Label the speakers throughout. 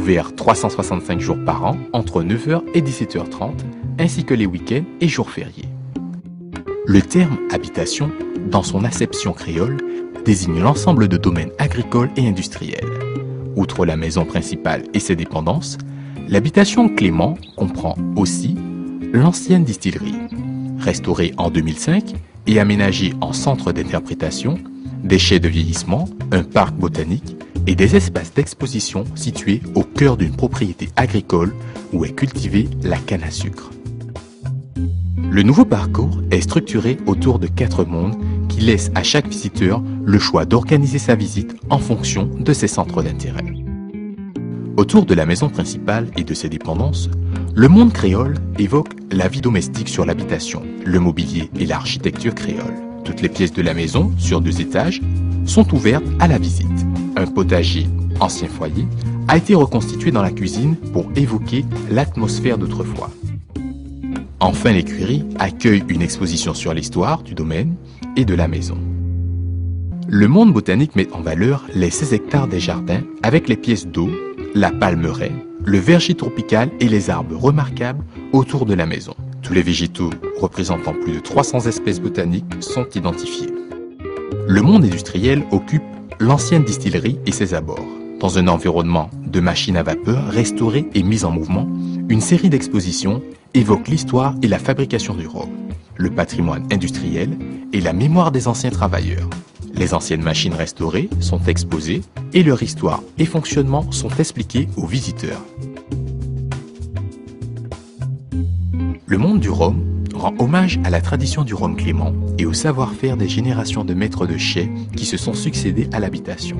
Speaker 1: ouvert 365 jours par an entre 9h et 17h30, ainsi que les week-ends et jours fériés. Le terme habitation, dans son acception créole, désigne l'ensemble de domaines agricoles et industriels. Outre la maison principale et ses dépendances, l'habitation Clément comprend aussi l'ancienne distillerie, restaurée en 2005 et aménagée en centre d'interprétation, des chais de vieillissement, un parc botanique et des espaces d'exposition situés au cœur d'une propriété agricole où est cultivée la canne à sucre. Le nouveau parcours est structuré autour de 4 mondes qui laissent à chaque visiteur le choix d'organiser sa visite en fonction de ses centres d'intérêt. Autour de la maison principale et de ses dépendances, le monde créole évoque la vie domestique sur l'habitation, le mobilier et l'architecture créole. Toutes les pièces de la maison, sur 2 étages, sont ouvertes à la visite. Un potager, ancien foyer, a été reconstitué dans la cuisine pour évoquer l'atmosphère d'autrefois. Enfin, l'écurie accueille une exposition sur l'histoire du domaine et de la maison. Le monde botanique met en valeur les 16 hectares des jardins avec les pièces d'eau, la palmeraie, le verger tropical et les arbres remarquables autour de la maison. Tous les végétaux représentant plus de 300 espèces botaniques sont identifiés. Le monde industriel occupe l'ancienne distillerie et ses abords. Dans un environnement de machines à vapeur restaurées et mises en mouvement, une série d'expositions évoque l'histoire et la fabrication du rhum, le patrimoine industriel et la mémoire des anciens travailleurs. Les anciennes machines restaurées sont exposées et leur histoire et fonctionnement sont expliqués aux visiteurs. Le monde du rhum rend hommage à la tradition du rhum Clément et au savoir-faire des générations de maîtres de chais qui se sont succédés à l'habitation.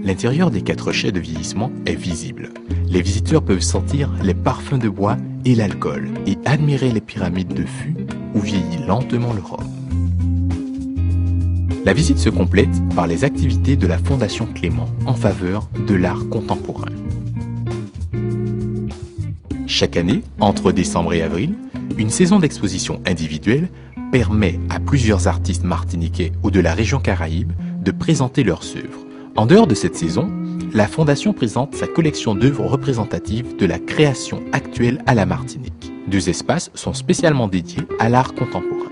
Speaker 1: L'intérieur des 4 chais de vieillissement est visible. Les visiteurs peuvent sentir les parfums de bois et l'alcool et admirer les pyramides de fût où vieillit lentement le rhum. La visite se complète par les activités de la Fondation Clément en faveur de l'art contemporain. Chaque année, entre décembre et avril, une saison d'exposition individuelle permet à plusieurs artistes martiniquais ou de la région Caraïbe de présenter leurs œuvres. En dehors de cette saison, la Fondation présente sa collection d'œuvres représentatives de la création actuelle à la Martinique. 2 espaces sont spécialement dédiés à l'art contemporain.